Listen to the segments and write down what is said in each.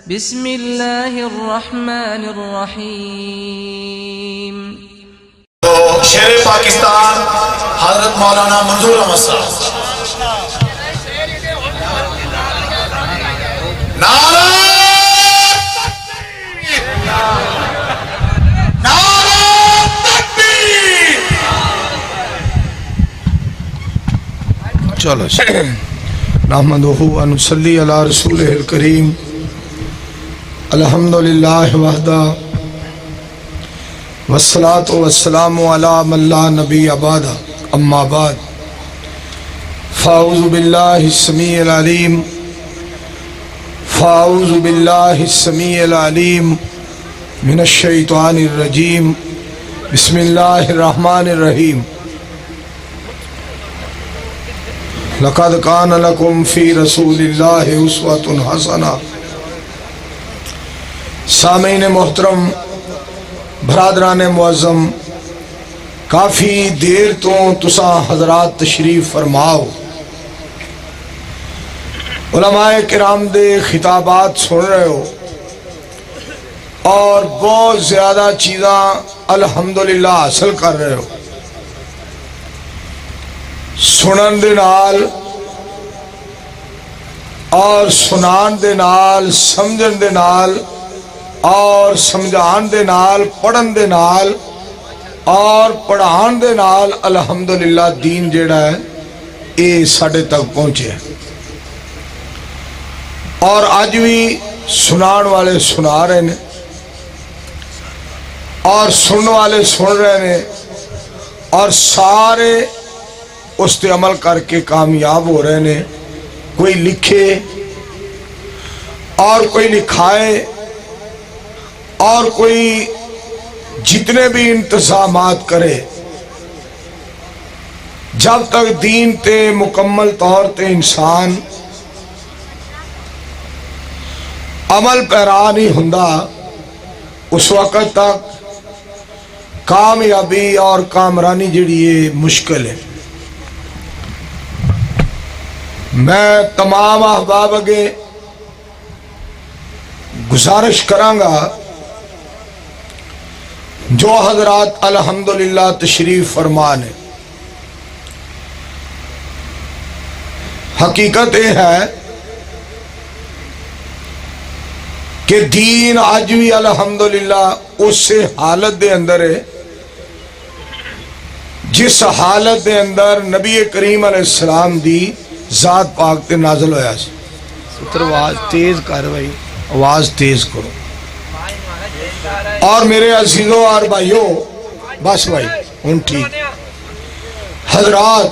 بسم اللہ الرحمن الرحیم۔ تو شیر پاکستان حضرت مولانا منظور احمد صاحب، نعرہ تکبیر، نعرہ تکبیر۔ چلو نحمدہ و نصلی علی رسولہ الکریم۔ الحمدللہ وحدہ والصلاة والسلام علی من لا نبی بعدہ، اما بعد فاعوذ باللہ السمیع العلیم فاعوذ باللہ السمیع العلیم من الشیطان الرجیم۔ بسم اللہ الرحمن الرحیم۔ لقد کان لکم فی رسول اللہ اسوۃ حسنہ۔ سامعین محترم، برادران معظم، کافی دیر تو تساں حضرات تشریف فرماؤ، علماء کرام دے خطابات سن رہے ہو اور بہت زیادہ چیزاں الحمدللہ حاصل کر رہے ہو۔ سنن دے نال اور سنان دے نال، سمجھن دے نال اور سمجھان دے نال، پڑھن دے نال اور پڑھان دے نال الحمدللہ دین جیڑا ہے اے ساڑھے تک پہنچے ہیں، اور آج بھی سنان والے سنا رہے ہیں اور سنن والے سن رہے ہیں، اور سارے اس تے عمل کر کے کامیاب ہو رہے ہیں۔ کوئی لکھے اور کوئی لکھائے اور کوئی جتنے بھی انتظامات کرے، جب تک دین تے مکمل طور تے انسان عمل پیرا نہیں ہوندا، اس وقت تک کامیابی اور کامرانی جڑی ہے مشکل ہے۔ میں تمام احباب اگے گزارش کرانگا جو حضرات الحمدللہ تشریف فرمان ہے۔ حقیقت یہ ہے کہ دین آج بھی الحمدللہ اس حالت دے اندر ہے جس حالت دے اندر نبی کریم علیہ السلام دی ذات پاک تے نازل ہویا سی۔ ستر آواز تیز کر بھائی، آواز تیز کرو۔ اور میرے عزیزوں اور بھائیوں، بس بھائی ان ٹھیک، حضرات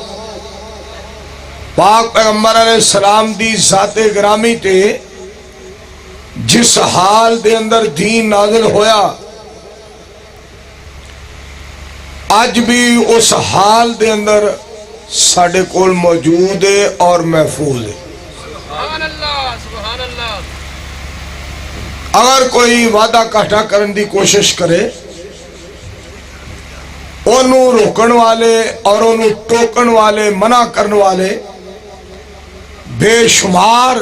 پاک پیغمبر علیہ السلام دی ذات گرامی تے جس حال دے اندر دین نازل ہویا، آج بھی اس حال دے اندر ساڑھے کول موجود ہے اور محفوظ ہے۔ سبحان اللہ، سبحان اللہ۔ اگر کوئی وعدہ کاٹا کرن دی کوشش کرے، انہوں روکن والے اور انہوں ٹوکن والے، منع کرن والے بے شمار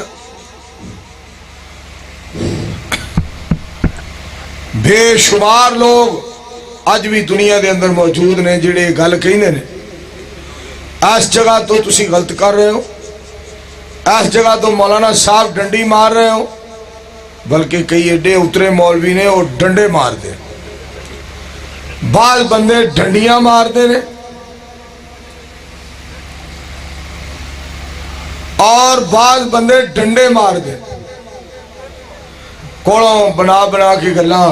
لوگ آج بھی دنیا دے اندر موجود نے جڑے گل کہندے نے اس جگہ تو تسی غلط کر رہے ہو، اس جگہ تو مولانا صاحب ڈنڈی مار رہے ہو، بلکہ کئی ایڈے اترے مولوی نے وہ ڈنڈے مار دے، بعض بندے ڈنڈیاں مار دے نے اور بعض بندے ڈنڈے مار دے۔ کوڑوں بنا بنا کی گلاں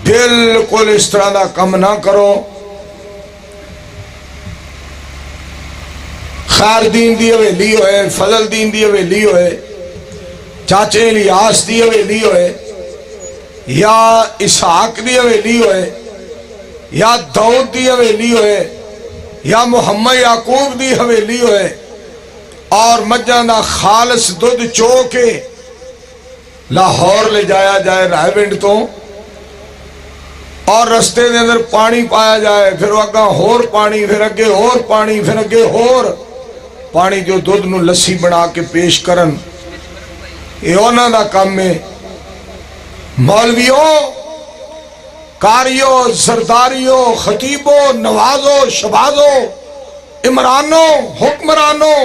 بالکل اس طرح دا کم نہ کرو۔ خیر دین دی حویلی ہوئے، فضل دین دی حویلی ہوئے، چاچے الیاس دی حویلی ہوئے، یا اسحاق دی حویلی ہوئے، یا داؤد دی حویلی ہوئے، یا محمد یعقوب دی حویلی ہوئے، اور مجھاں دا خالص دودھ چو کے لاہور لے جایا جائے رائے ونڈ تو، اور رستے دے اندر پانی پایا جائے، پھر اگاں ہور پانی، پھر اگے ہور پانی، پھر اگے ہور پانی، جو دودھ نو لسی بنا کے پیش کرن، یہ انہاں دا کام ہے. مولویوں، کاریوں، زرداریوں، خطیبوں، نوازوں، شبازوں، عمرانوں، حکمرانوں،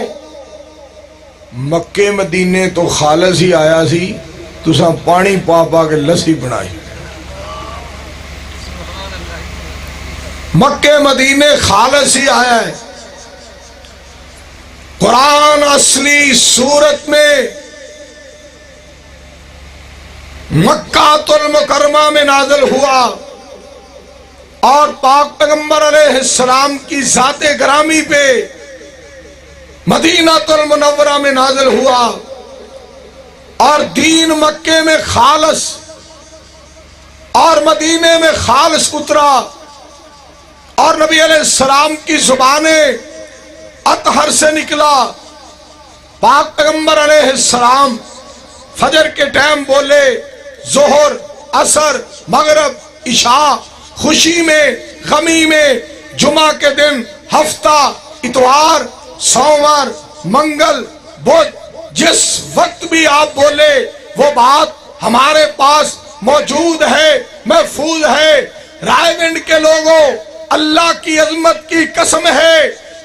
مکے مدینے تو خالص ہی آیا سی، تساں پانی پا پا کے لسی بنائی. مکے مدینے خالص ہی آیا ہے. قرآن اصلی صورت میں مکہ المکرمہ میں نازل ہوا اور پاک پیغمبر علیہ السلام کی ذات گرامی پہ مدینہ المنورہ میں نازل ہوا اور دین مکے میں خالص اور مدینے میں خالص اترا اور نبی علیہ السلام کی زبانیں اطہر سے نکلا. پاک پیغمبر علیہ السلام فجر کے ٹائم بولے، ظہر، عصر، مغرب، عشاء، خوشی میں، غمی میں، جمعہ کے دن، ہفتہ، اتوار، سوموار، منگل، بدھ، جس وقت بھی آپ بولے وہ بات ہمارے پاس موجود ہے، محفوظ ہے. رائے گنج کے لوگوں، اللہ کی عظمت کی قسم ہے،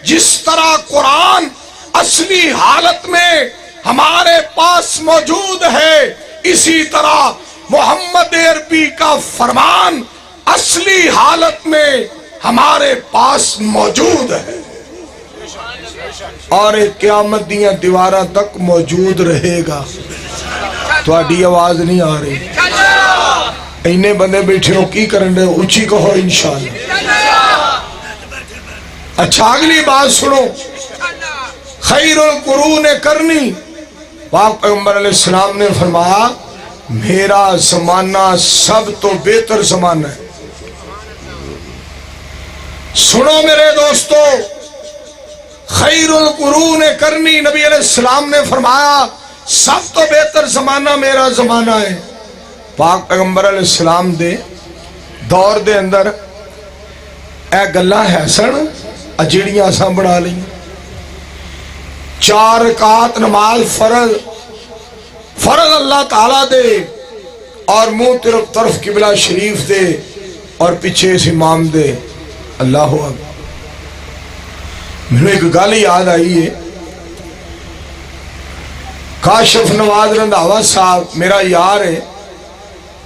جس طرح قرآن اصلی حالت میں ہمارے پاس موجود ہے، اسی طرح محمد عربی کا فرمان اصلی حالت میں ہمارے پاس موجود ہے اور ایک قیامت دیاں دیواراں تک موجود رہے گا. تہاڈی آواز نہیں آ رہی؟ اینے بندے بیٹھے ہو کی کرن رہے ہو؟ اچھی کہو انشاءاللہ. اچھا اگلی بات سنو. خیر القرون کرنی، پاک پیغمبر علیہ السلام نے فرمایا میرا زمانہ سب تو بہتر زمانہ ہے. سنو میرے دوستو، خیر القرون کرنی، نبی علیہ السلام نے فرمایا سب تو بہتر زمانہ میرا زمانہ ہے. پاک پیغمبر علیہ السلام دے دور دے اندر اے گلاں ہے سن جڑیاں اساں بنا لیں. 4 رکعت نماز فرض اللہ تعالیٰ دے اور منہ طرف قبلہ شریف دے اور پیچھے اس امام دے. اللہ اکبر. میں ایک گل یاد آئی ہے، کاشف نواز رندھاوا صاحب میرا یار ہے،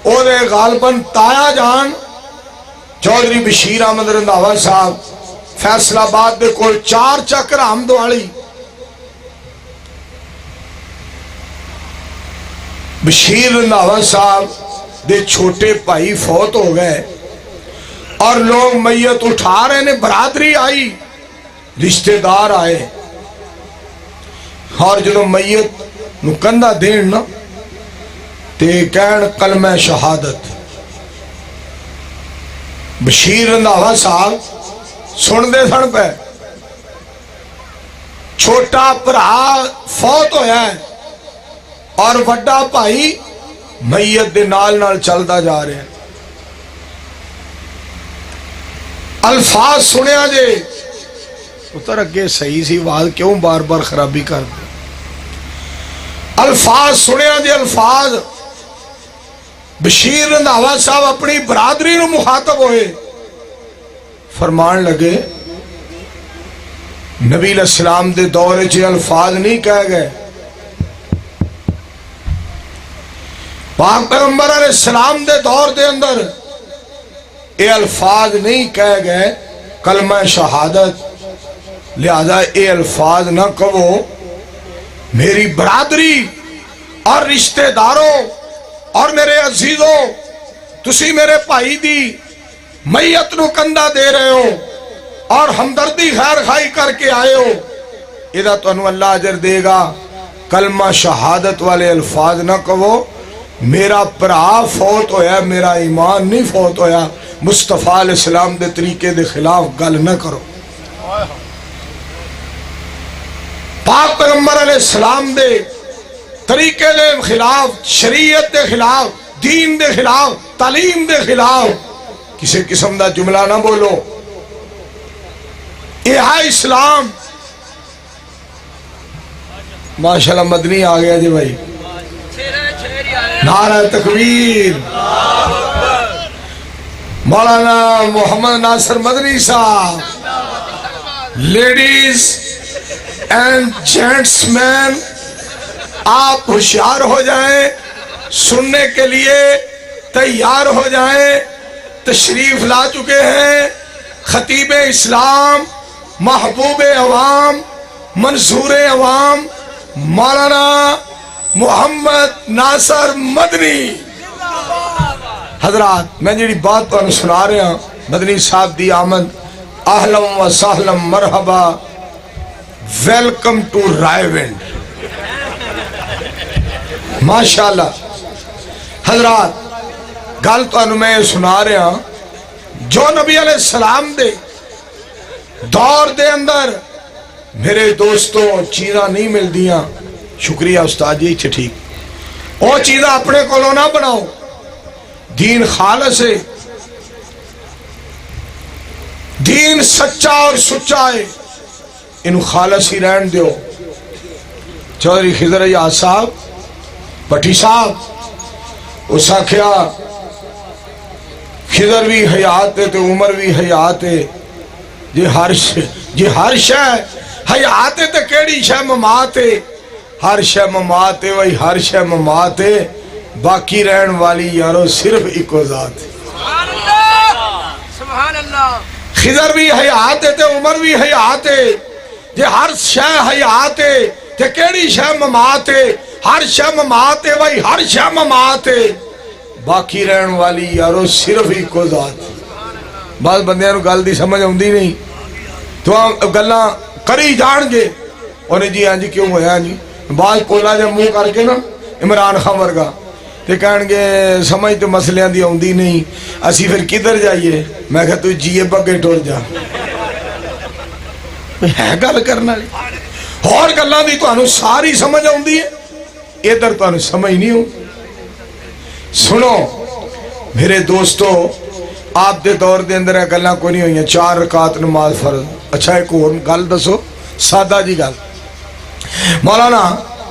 او دے غالباً تایا جان چودھری بشیر احمد رندھاوا صاحب فیصل آباد دے کول 4 چکر آمد والی. بشیر رندھاوا صاحب دے چھوٹے بھائی فوت ہو گئے اور لوگ میت اٹھا رہے نے، برادری آئی، رشتہ دار آئے اور جدو میت نو کندھا دین نا تے کہن کلمہ شہادت. بشیر رندھاوا صاحب سن دے سن پہ، چھوٹا بھرا فوت ہویا ہے اور وڈا بھائی میت دے نال نال چلدا جا رہے ہیں. الفاظ سنیا جے اتر اگے صحیح سی آواز کیوں بار بار خرابی کر دے. الفاظ سنیا جے الفاظ. بشیر رندھاوا صاحب اپنی برادری نو مخاطب ہوئے، فرمان لگے نبی علیہ السلام دے دور چ الفاظ نہیں کہہ گئے. پاک پیغمبر علیہ السلام دے دور دے اندر اے الفاظ نہیں کہہ گئے کلمہ شہادت، لہذا اے الفاظ نہ کہو. میری برادری اور رشتہ داروں اور میرے عزیزوں، تسی میرے بھائی دی میت نو کندھا دے رہے ہو اور ہمدردی خیر خائی کر کے آئے ہو، ادا تانوں اللہ اجر دے گا. کلمہ شہادت والے الفاظ نہ کہو. میرا بھرا فوت ہویا، میرا ایمان نہیں فوت ہویا. مصطفیٰ علیہ السلام دے طریقے دے خلاف گل نہ کرو. پاک پیغمبر علیہ السلام دے طریقے دے خلاف، شریعت دے خلاف، دین دے خلاف، تعلیم دے خلاف کسی قسم دا جملہ نہ بولو. یہ ہے اسلام. ماشاءاللہ مدنی آ گیا جی بھائی. نعرہ تکبیر. مولانا محمد ناصر مدنی صاحب. لیڈیز اینڈ جینٹس مین، آپ ہوشیار ہو جائیں، سننے کے لیے تیار ہو جائیں. تشریف لا چکے ہیں خطیب اسلام، محبوب عوام، منصور عوام، مولانا محمد ناصر مدنی. حضرات میں جڑی بات تو سنا رہا ہوں، مدنی صاحب دی آمد اہلم و سہلم مرحبا، ویلکم ٹو رائیونڈ. ماشاءاللہ. حضرات گل تو میں سنا رہا ہوں، جو نبی علیہ السلام دے دور دے اندر میرے دوستوں چیزاں نہیں مل دیاں. شکریہ استاد جی، ٹھیک. وہ چیزاں اپنے کولوں نہ بناؤ. دین خالص ہے، دین سچا اور سچا ہے، انہوں خالص ہی رہن دیو. چودھری خضر اجاز صاحب پٹھی صاحب اس آکھیا خضر بھی حیات ہے تو عمر بھی حیات ہے. جی ہر شے حیات ہے تو کیڑی شے ممات ہے؟ ہر شے ممات ہے، وہی ہر شے ممات ہے، باقی رہن والی یارو صرف ایکو ذات ہے. سبحان اللہ سبحان اللہ. خضر بھی حیات ہے تو عمر بھی حیات ہے. جی ہر شے حیات ہے تو کیڑی شے ممات ہے؟ ہر شے ممات ہے، وہی ہر شے ممات ہے، باقی رہن والی یارو صرف ایکو ذات. بعض بندیاں نو گل دی سمجھ آندی نہیں تو گلاں کری جان گے. انہیں جی ہاں جی کیوں ہویا جی؟ بعض پولا جب منہ کر کے نا عمران خان ورگا تے کہن گے سمجھ تو مسئلیاں دی آندی نہیں، اسی پھر کدھر جائیے؟ میں کہا تو جیے بگے ٹور جا. ہے گل کرنا اور گلاں دی تو انہوں ساری سمجھ آندی ہے، ادھر تو انہوں سمجھ نہیں ہوں. سنو میرے دوستو، آپ دے دور دے اندر ہے گلاں کوئی نہیں ہوئی ہیں. 4 رکعت نماز فرض. اچھا ایک اور گل دسو، سادہ جی گل. مولانا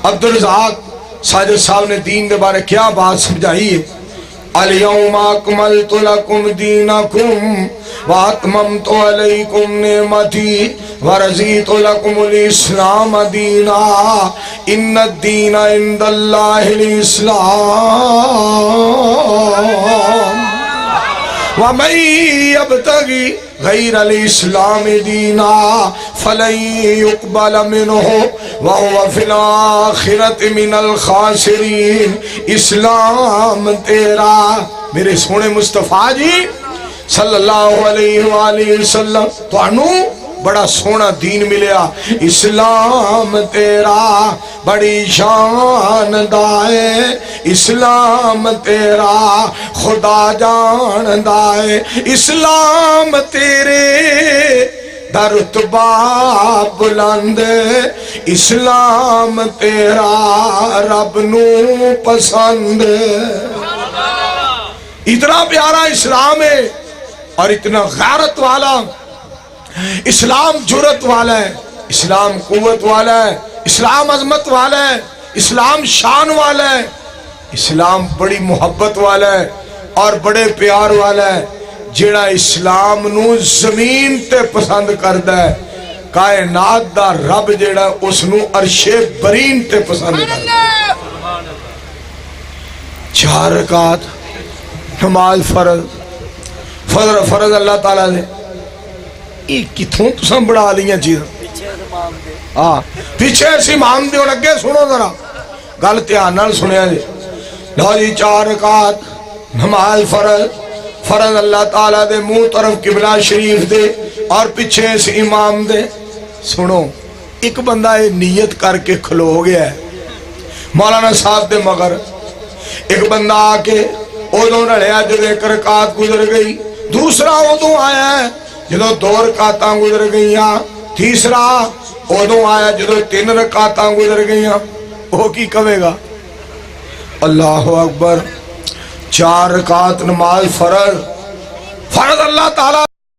عبدالرزاق ساجد صاحب نے دین دے بارے کیا بات سمجھائی ہے. الیوم اکملت لکم دینکم واتممت علیکم نعمتی ورضیت لکم الاسلام دینا ان الدین عند اللہ الاسلام وَمَن يَبْتَغِ غَيْرَ الْإِسْلَامِ دِينًا فَلَن يُقْبَلَ مِنْهُ وَهُوَ فِي الْآخِرَةِ مِنَ الْخَاسِرِينَ. اسلام تیرا میرے سونے مصطفیٰ جی صلی اللہ علیہ وآلہ وسلم تو انہوں بڑا سونا دین ملیا. اسلام تیرا بڑی شان دائے، اسلام تیرا خدا جان دائے، اسلام تیرے در رتبہ بلند، اسلام تیرا رب نو پسند. اتنا پیارا اسلام ہے اور اتنا غیرت والا. اسلام جرت والا ہے، اسلام قوت والا ہے، اسلام عظمت والا ہے، اسلام شان والا ہے، اسلام بڑی محبت والا ہے اور بڑے پیار والا ہے. جڑا اسلام نو زمین تے پسند کردا ہے، کائنات دا رب جڑا اس نو عرش برین تے پسند کردا ہے. 4 رکعت نماز فرض اللہ تعالیٰ نے یہ کتھوں تساں بڑھا لیاں چیزاں. پیچھے اس امام دے اور اگے سنو ذرا گل دھیان نال سنیا جی. لو جی 4 رکعت نماز فرض اللہ تعالیٰ دے منہ طرف قبلہ شریف دے اور پیچھے اس امام دے. سنو ایک بندہ یہ نیت کر کے کھلو گیا ہے مولانا صاحب دے مگر. ایک بندہ آ کے ادوں رڑیا جب 1 رکعت گزر گئی، دوسرا ادوں آیا ہے جدو 2 رکعتاں گزر گئیاں، تیسرا ادوں آیا جدو 3 رکعتاں گزر گئیاں. وہ کی کہے گا؟ اللہ اکبر. 4 رکعت نماز فرض اللہ تعالیٰ